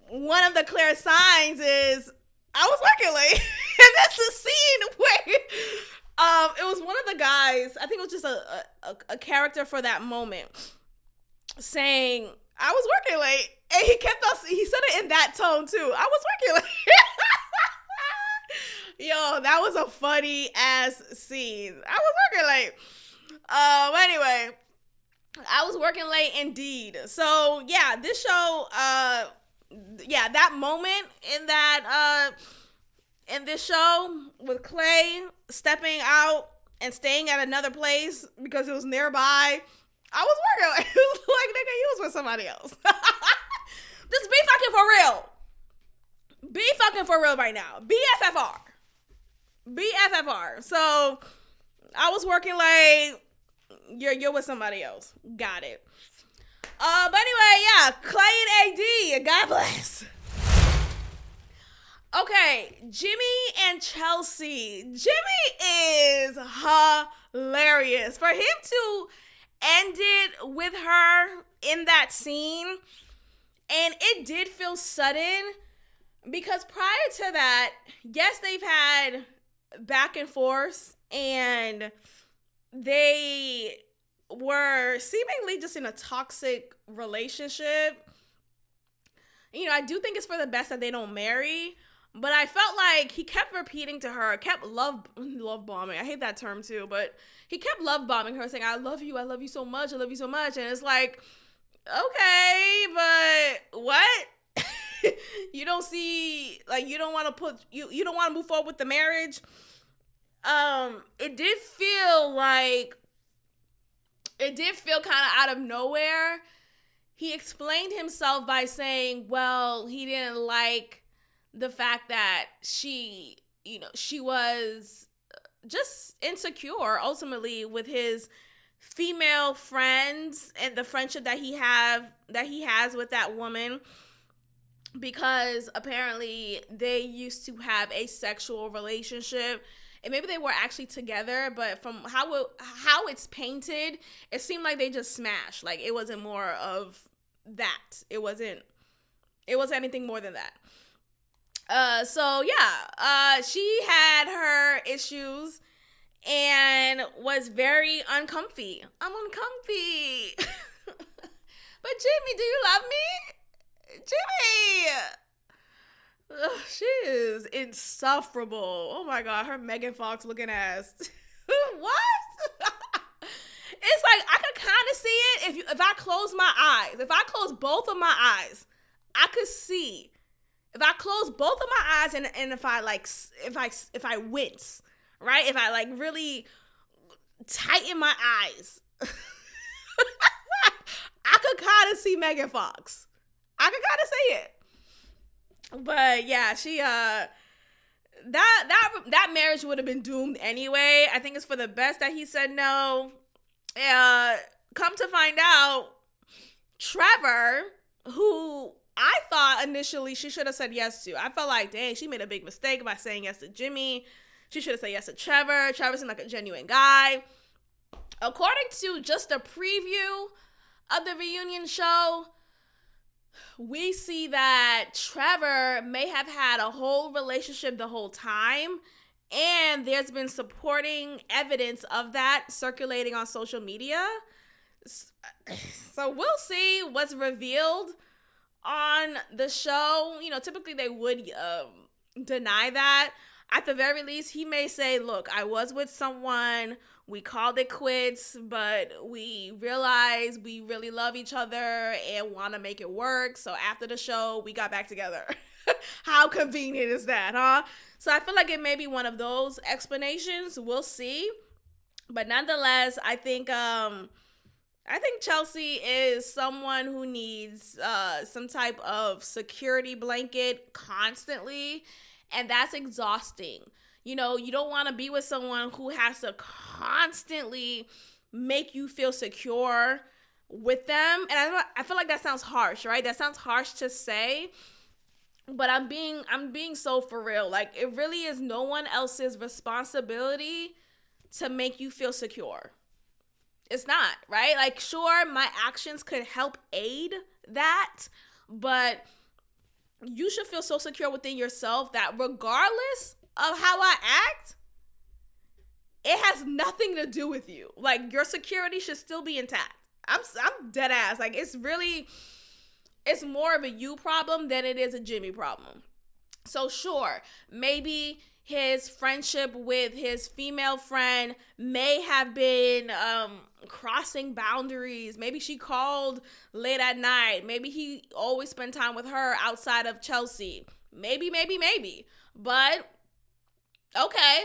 one of the clear signs is I was working late. And that's the scene where it was one of the guys, I think it was just a character for that moment, saying, I was working late. And he said it in that tone too. I was working late. Yo, that was a funny ass scene. I was working late. Anyway, I was working late indeed. So yeah, this show, yeah, that moment in this show with Clay stepping out and staying at another place because it was nearby. I was working. It was like, nigga, you was with somebody else. Just be fucking for real. Be fucking for real right now. BFFR. BFFR. So I was working late. You're with somebody else. Got it. But anyway, yeah, Clay and AD. God bless. Okay, Jimmy and Chelsea. Jimmy is hilarious. For him to end it with her in that scene, and it did feel sudden because prior to that, yes, they've had back and forth, and they were seemingly just in a toxic relationship. You know, I do think it's for the best that they don't marry, but I felt like he kept repeating to her, kept love bombing. I hate that term too, but he kept love bombing her, saying, I love you so much, I love you so much. And it's like, okay, but what? You don't see, like, you don't want to put, you don't want to move forward with the marriage. It did feel kind of out of nowhere. He explained himself by saying, well, he didn't like the fact that she was just insecure ultimately with his female friends and the friendship that he has with that woman, because apparently they used to have a sexual relationship. And maybe they were actually together, but from how it's painted, it seemed like they just smashed. Like, it wasn't more of that. It wasn't anything more than that. So yeah, she had her issues and was very uncomfy. I'm uncomfy. But Jimmy, do you love me? Jimmy! Ugh, she is insufferable. Oh my God, her Megan Fox looking ass. What? It's like, I could kind of see it if I close my eyes. If I close both of my eyes, I could see. If I close both of my eyes and if I wince, right? If I like really tighten my eyes, I could kind of see Megan Fox. I could kind of see it. But yeah, she that marriage would have been doomed anyway. I think it's for the best that he said no. Come to find out, Trevor, who I thought initially she should have said yes to. I felt like, dang, she made a big mistake by saying yes to Jimmy. She should have said yes to Trevor. Trevor seemed like a genuine guy. According to just a preview of the reunion show, we see that Trevor may have had a whole relationship the whole time, and there's been supporting evidence of that circulating on social media. So we'll see what's revealed on the show. You know, typically they would deny that. At the very least, he may say, look, I was with someone, we called it quits, but we realized we really love each other and want to make it work. So after the show, we got back together. How convenient is that, huh? So I feel like it may be one of those explanations. We'll see. But nonetheless, I think Chelsea is someone who needs some type of security blanket constantly. And that's exhausting. You know, you don't want to be with someone who has to constantly make you feel secure with them. And I feel like that sounds harsh, right? That sounds harsh to say, but I'm being so for real. Like, it really is no one else's responsibility to make you feel secure. It's not, right? Like, sure, my actions could help aid that, but you should feel so secure within yourself that regardless of how I act, it has nothing to do with you. Like, your security should still be intact. I'm dead ass. Like, it's more of a you problem than it is a Jimmy problem. So sure, maybe his friendship with his female friend may have been crossing boundaries. Maybe she called late at night. Maybe he always spent time with her outside of Chelsea. Maybe. But, okay,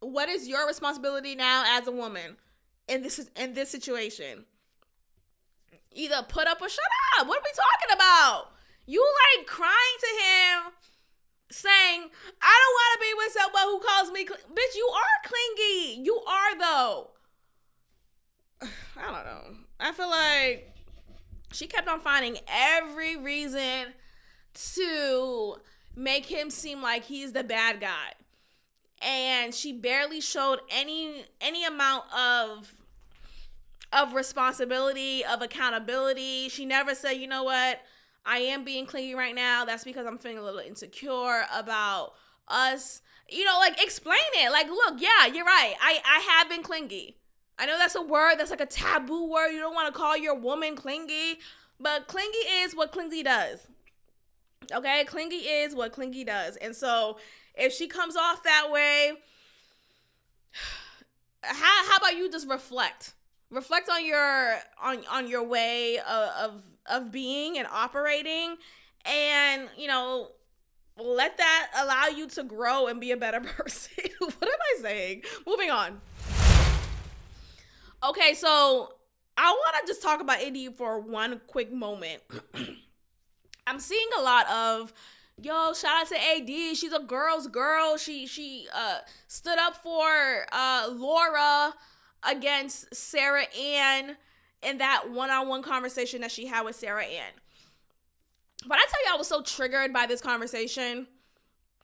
what is your responsibility now as a woman in this situation? Either put up or shut up. What are we talking about? You like crying to him, saying, I don't want to be with someone who calls me bitch, you are clingy. You are, though. I don't know. I feel like she kept on finding every reason to make him seem like he's the bad guy. And she barely showed any amount of responsibility, of accountability. She never said, you know what, I am being clingy right now. That's because I'm feeling a little insecure about us. You know, like, explain it. Like, look, yeah, you're right. I have been clingy. I know that's a word that's like a taboo word. You don't want to call your woman clingy. But clingy is what clingy does. Okay? Clingy is what clingy does. And so if she comes off that way, how about you just reflect? Reflect on your way of being and operating, and, you know, let that allow you to grow and be a better person. What am I saying? Moving on. Okay, so I want to just talk about AD for one quick moment. I'm seeing a lot of, yo, shout out to AD. She's a girl's girl. She stood up for Laura against Sarah Ann in that one-on-one conversation that she had with Sarah Ann. But I tell you, I was so triggered by this conversation.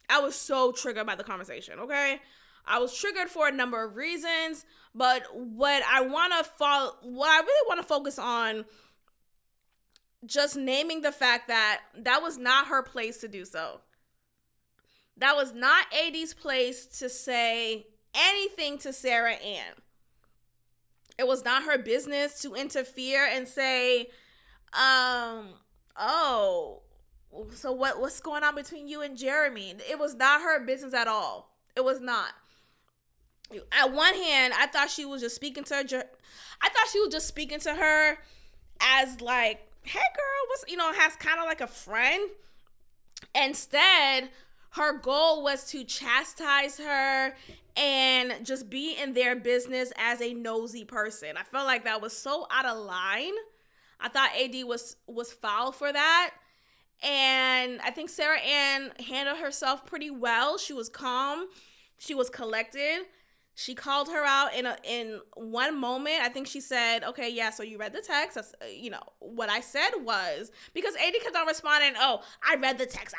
I was so triggered by the conversation, okay? I was triggered for a number of reasons, but what I really want to focus on, just naming the fact that was not her place to do so. That was not AD's place to say anything to Sarah Ann. It was not her business to interfere and say, oh, so what's going on between you and Jeremy? It was not her business at all. It was not. At one hand, I thought she was just speaking to her as like, hey girl, has kind of like a friend. Instead, her goal was to chastise her and just be in their business as a nosy person. I felt like that was so out of line. I thought AD was foul for that. And I think Sarah Ann handled herself pretty well. She was calm. She was collected. She called her out in one moment. I think she said, okay, yeah, so you read the text. That's, what I said was, because AD kept on responding, oh, I read the text.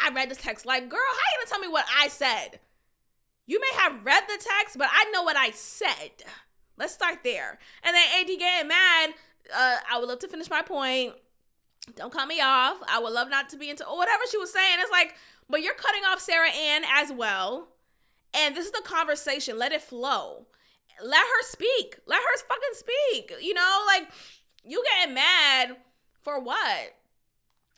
Like, girl, how you gonna tell me what I said? You may have read the text, but I know what I said. Let's start there. And then AD getting mad. I would love to finish my point. Don't cut me off. I would love not to be into, or whatever she was saying. It's like, but you're cutting off Sarah Ann as well. And this is the conversation. Let it flow. Let her speak. Let her fucking speak. Like, you getting mad for what?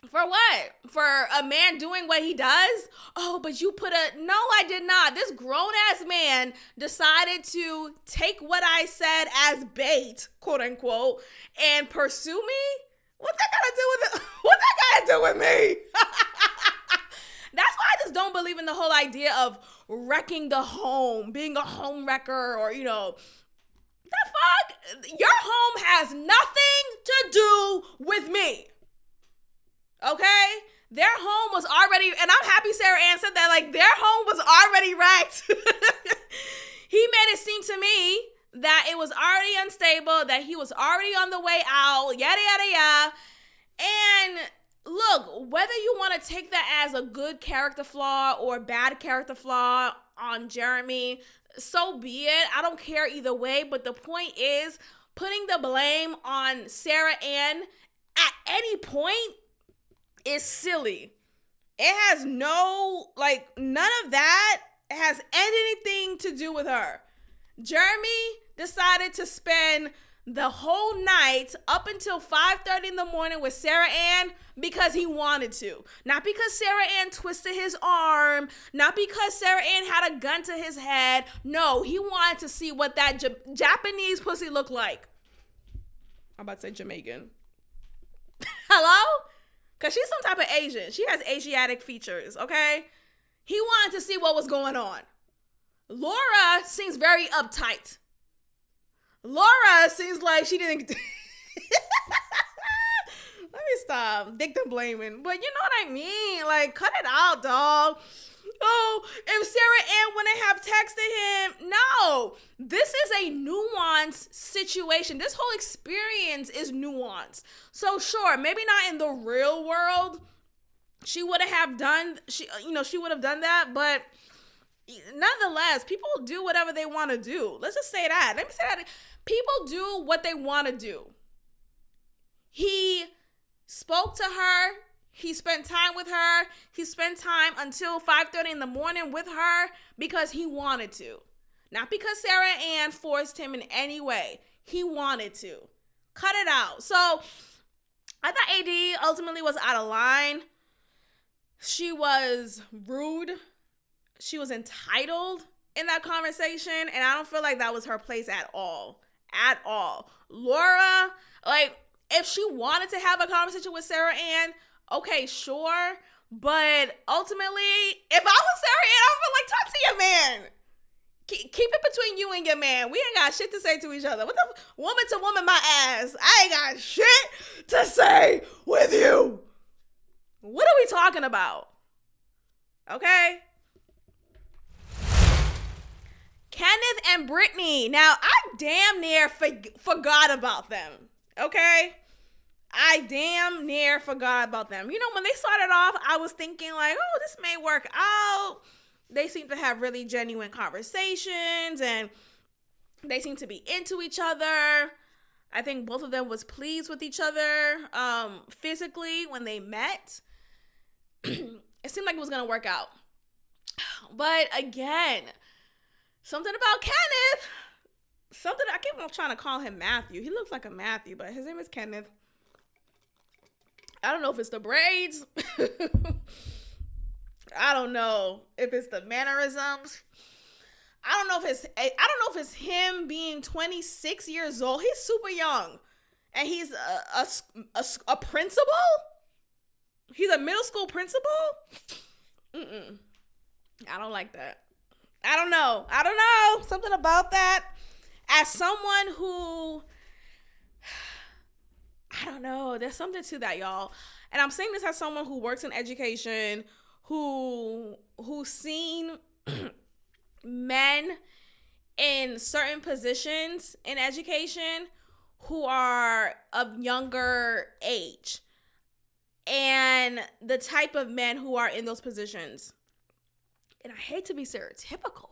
For what? For a man doing what he does? Oh, but you no, I did not. This grown-ass man decided to take what I said as bait, quote unquote, and pursue me? What's that got to do with it? What that got to do with me? That's why I just don't believe in the whole idea of wrecking the home, being a home wrecker, or, the fuck? Your home has nothing to do with me. Okay? Their home was already, and I'm happy Sarah Ann said that, like, their home was already wrecked. He made it seem to me that it was already unstable, that he was already on the way out, yada, yada, yada. And look, whether you want to take that as a good character flaw or bad character flaw on Jeremy, so be it. I don't care either way. But the point is, putting the blame on Sarah Ann at any point is silly. It has none of that has anything to do with her. Jeremy decided to spend the whole night up until 5:30 in the morning with Sarah Ann because he wanted to. Not because Sarah Ann twisted his arm. Not because Sarah Ann had a gun to his head. No, he wanted to see what that Japanese pussy looked like. I'm about to say Jamaican. Hello? Because she's some type of Asian. She has Asiatic features, okay? He wanted to see what was going on. Laura seems very uptight. Laura seems like she didn't... Let me stop victim blaming. But you know what I mean? Like, cut it out, dog. Oh, if Sarah Ann wouldn't have texted him. No. This is a nuanced situation. This whole experience is nuanced. So sure, maybe not in the real world. She would have done that, but nonetheless, people do whatever they want to do. Let's just say that. Let me say that. People do what they want to do. He spoke to her. He spent time with her. He spent time until 5:30 in the morning with her because he wanted to. Not because Sarah Ann forced him in any way. He wanted to. Cut it out. So I thought AD ultimately was out of line. She was rude. She was entitled in that conversation. And I don't feel like that was her place at all. At all. Laura, like, if she wanted to have a conversation with Sarah Ann, okay, sure. But ultimately, if I was Sarah Ann, I would feel like, talk to your man. Keep it between you and your man. We ain't got shit to say to each other. What the woman to woman my ass. I ain't got shit to say with you. What are we talking about? Okay? Kenneth and Brittany. Now, I damn near forgot about them. Okay? I damn near forgot about them. You know, when they started off, I was thinking like, oh, this may work out. They seem to have really genuine conversations and they seem to be into each other. I think both of them was pleased with each other physically when they met. It seemed like it was going to work out. But again, something about Kenneth. I keep on trying to call him Matthew. He looks like a Matthew, but his name is Kenneth. I don't know if it's the braids. I don't know if it's the mannerisms. I don't know if it's him being 26 years old. He's super young. And he's a principal? He's a middle school principal? I don't like that. I don't know. Something about that. As someone who, I don't know. There's something to that, y'all. And I'm saying this as someone who works in education, who's seen men in certain positions in education who are of younger age, and the type of men who are in those positions. And I hate to be stereotypical,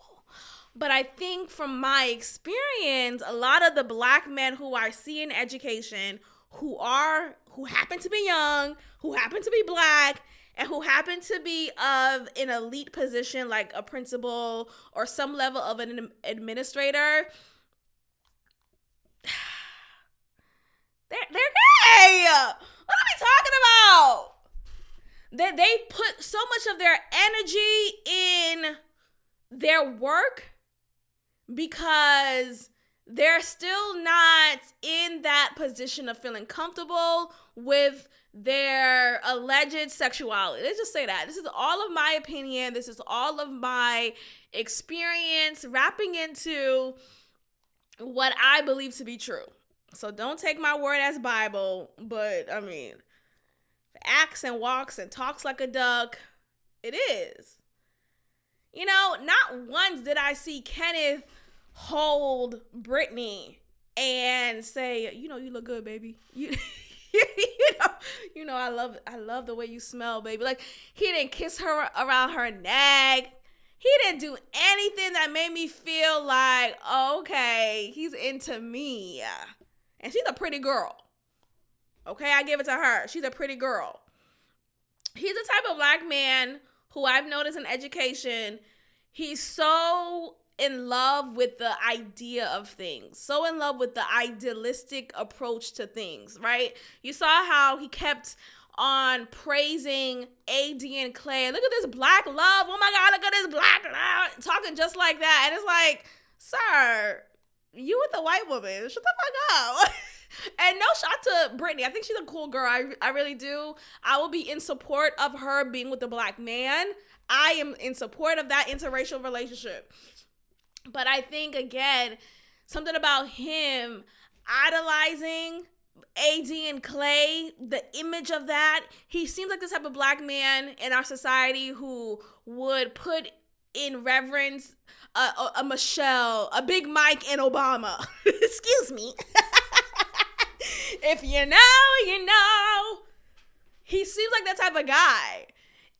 but I think from my experience, a lot of the black men who I see in education who happen to be young, who happen to be black, and who happen to be of an elite position like a principal or some level of an administrator, they're gay. What are we talking about? They put so much of their energy in their work because they're still not in that position of feeling comfortable with their alleged sexuality. Let's just say that. This is all of my opinion. This is all of my experience wrapping into what I believe to be true. So don't take my word as Bible, but I mean, acts and walks and talks like a duck, it is. You know, not once did I see Kenneth hold Brittany and say, you know, you look good, baby. You know, I love the way you smell, baby. Like, he didn't kiss her around her neck. He didn't do anything that made me feel like, okay, he's into me. And she's a pretty girl. Okay, I give it to her. She's a pretty girl. He's the type of black man who I've noticed in education, he's so in love with the idea of things, so in love with the idealistic approach to things, right? You saw how he kept on praising AD and Clay. Look at this black love. Oh my God, look at this black love. Talking just like that. And it's like, sir, you with the white woman. Shut the fuck up. And no shot to Brittany. I think she's a cool girl. I really do. I will be in support of her being with the black man. I am in support of that interracial relationship. But I think, again, something about him idolizing AD and Clay, the image of that, he seems like the type of black man in our society who would put in reverence a Michelle, a Big Mike, and Obama. Excuse me. If you know, you know. He seems like that type of guy.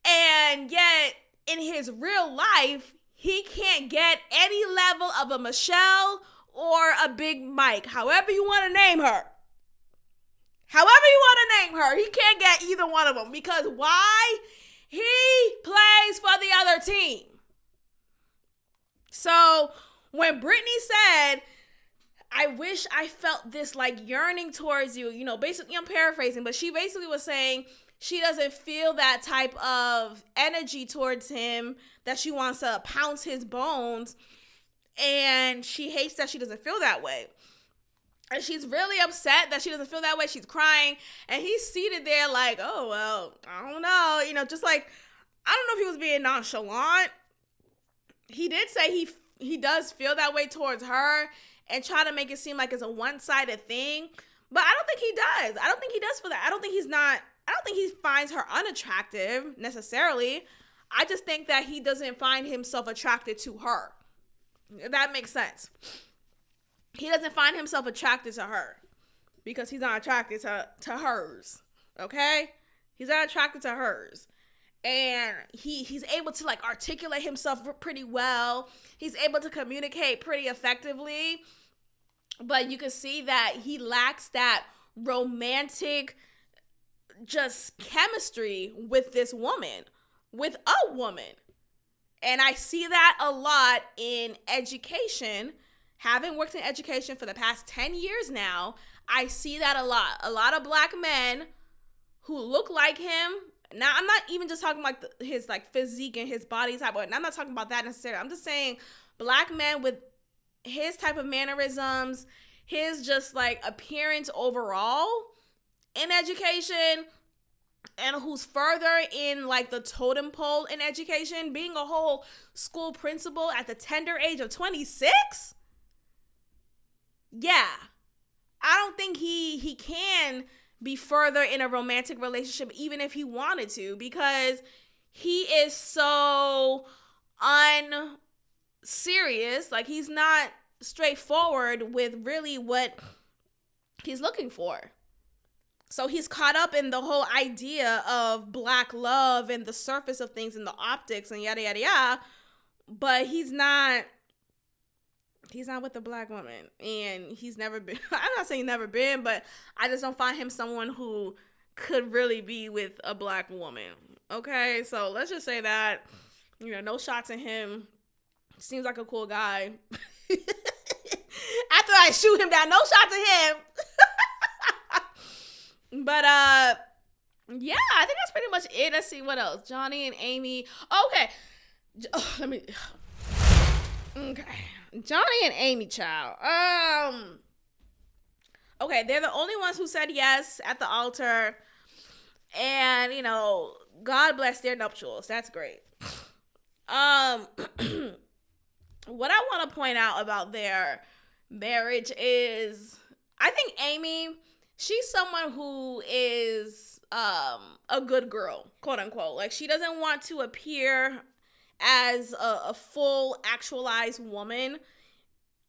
And yet, in his real life, he can't get any level of a Michelle or a Big Mike, however you want to name her. However you want to name her, he can't get either one of them. Because why? He plays for the other team. So when Brittany said, I wish I felt this like yearning towards you, you know, basically I'm paraphrasing, but she basically was saying she doesn't feel that type of energy towards him, that she wants to pounce his bones, and she hates that she doesn't feel that way. And she's really upset that she doesn't feel that way. She's crying, and he's seated there like, oh, well, I don't know. You know, just like, I don't know if he was being nonchalant. He did say he does feel that way towards her and try to make it seem like it's a one-sided thing. But I don't think he does. I don't think he does feel that. I don't think he finds her unattractive necessarily. I just think that he doesn't find himself attracted to her. If that makes sense. He doesn't find himself attracted to her because he's not attracted to hers. Okay? He's not attracted to hers. And he's able to like articulate himself pretty well. He's able to communicate pretty effectively. But you can see that he lacks that romantic just chemistry with this woman, with a woman. And I see that a lot in education. Having worked in education for the past 10 years now, I see that a lot. A lot of black men who look like him. Now, I'm not even just talking like his like physique and his body type. I'm not talking about that necessarily. I'm just saying black men with his type of mannerisms, his just like appearance overall in education, and who's further in like the totem pole in education, being a whole school principal at the tender age of 26. Yeah, I don't think he can be further in a romantic relationship, even if he wanted to, because he is so unserious. Like, he's not straightforward with really what he's looking for. So he's caught up in the whole idea of black love and the surface of things and the optics and yada, yada, yada. But he's not with the black woman. And he's never been, I'm not saying never been, but I just don't find him someone who could really be with a black woman. Okay? So let's just say that, you know, no shots at him. Seems like a cool guy. After I shoot him down, no shots at him. But, yeah, I think that's pretty much it. Let's see what else. Johnny and Amy. Okay. Okay. Johnny and Amy, child. Okay, they're the only ones who said yes at the altar. And, you know, God bless their nuptials. That's great. What I want to point out about their marriage is, I think Amy, she's someone who is a good girl, quote unquote. Like, she doesn't want to appear as a full actualized woman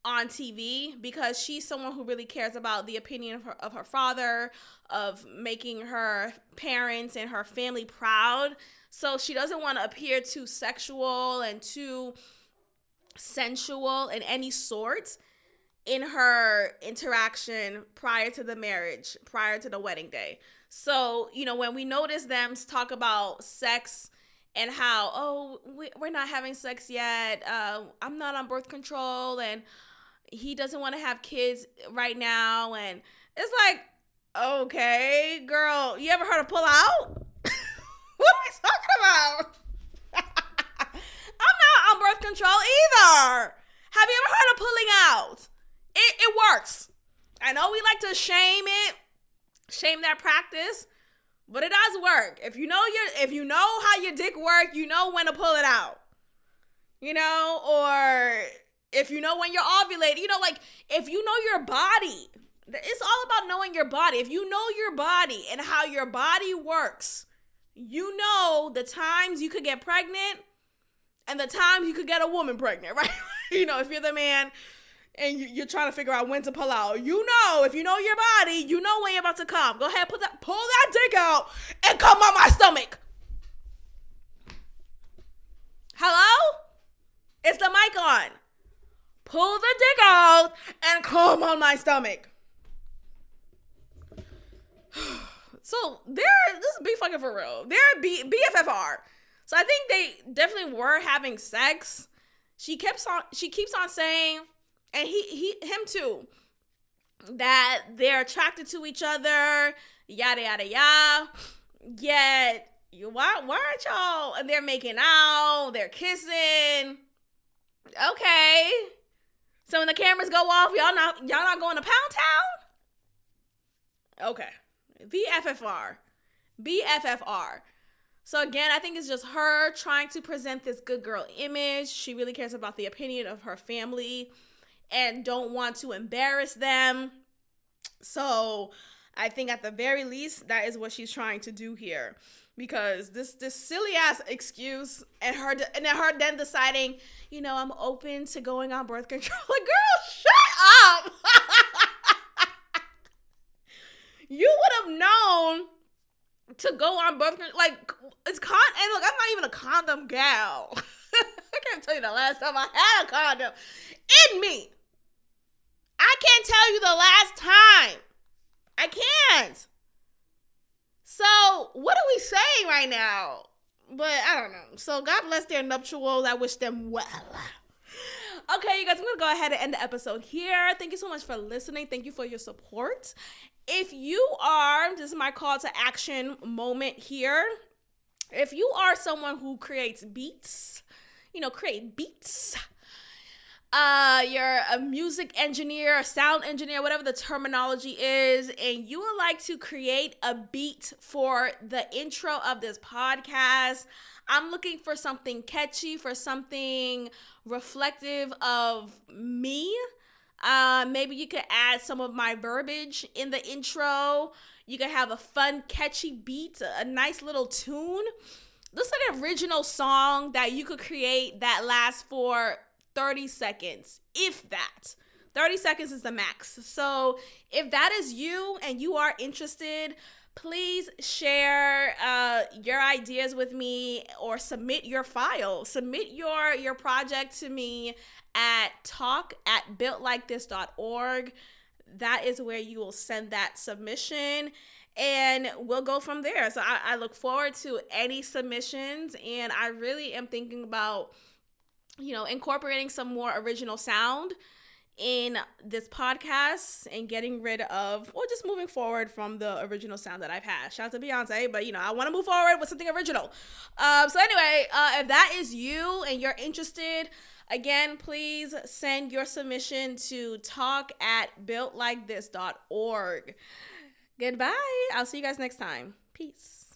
on TV, because she's someone who really cares about the opinion of her father, of making her parents and her family proud. So she doesn't want to appear too sexual and too sensual in any sort in her interaction prior to the marriage, prior to the wedding day. So, you know, when we notice them talk about sex and how, oh, we're not having sex yet. I'm not on birth control, and he doesn't want to have kids right now. And it's like, okay, girl, you ever heard of pull out? What are we talking about? I'm not on birth control either. Have you ever heard of pulling out? It works. I know we like to shame that practice, but it does work. If you know how your dick work, you know when to pull it out. Or if you know when you're ovulating, like if you know your body, it's all about knowing your body. If you know your body and how your body works, you know the times you could get pregnant and the times you could get a woman pregnant, right? If you're the man and you're trying to figure out when to pull out, if you know your body, you know when you're about to come. Go ahead, pull that dick out and come on my stomach. Hello? It's the mic on. Pull the dick out and come on my stomach. So this be fucking for real. They're BFFR. So I think they definitely were having sex. She keeps on saying, and him too, that they're attracted to each other, yada yada yada. Yet why aren't y'all? And they're making out, they're kissing. Okay. So when the cameras go off, y'all not going to Pound Town? Okay. BFFR. So again, I think it's just her trying to present this good girl image. She really cares about the opinion of her family and don't want to embarrass them. So I think at the very least, that is what she's trying to do here. Because this silly ass excuse and her then deciding, I'm open to going on birth control. Like, girl, shut up. You would have known to go on birth control. Like, and look, I'm not even a condom gal. I can't tell you the last time I had a condom in me. I can't tell you the last time. I can't. So, what are we saying right now? But I don't know. So, God bless their nuptials. I wish them well. Okay, you guys, I'm going to go ahead and end the episode here. Thank you so much for listening. Thank you for your support. If you are, this is my call to action moment here. If you are someone who creates beats, create beats, you're a music engineer, a sound engineer, whatever the terminology is, and you would like to create a beat for the intro of this podcast, I'm looking for something catchy, for something reflective of me. Maybe you could add some of my verbiage in the intro. You could have a fun, catchy beat, a nice little tune. Looks like an original song that you could create that lasts for 30 seconds, if that. 30 seconds is the max. So if that is you and you are interested, please share your ideas with me or submit your file. Submit your project to me at talk@builtlikethis.org. That is where you will send that submission, and we'll go from there. So I look forward to any submissions, and I really am thinking about incorporating some more original sound in this podcast and getting rid of, or just moving forward from the original sound that I've had. Shout out to Beyonce, but I want to move forward with something original. So anyway, if that is you and you're interested, again, please send your submission to talk@builtlikethis.org. Goodbye. I'll see you guys next time. Peace.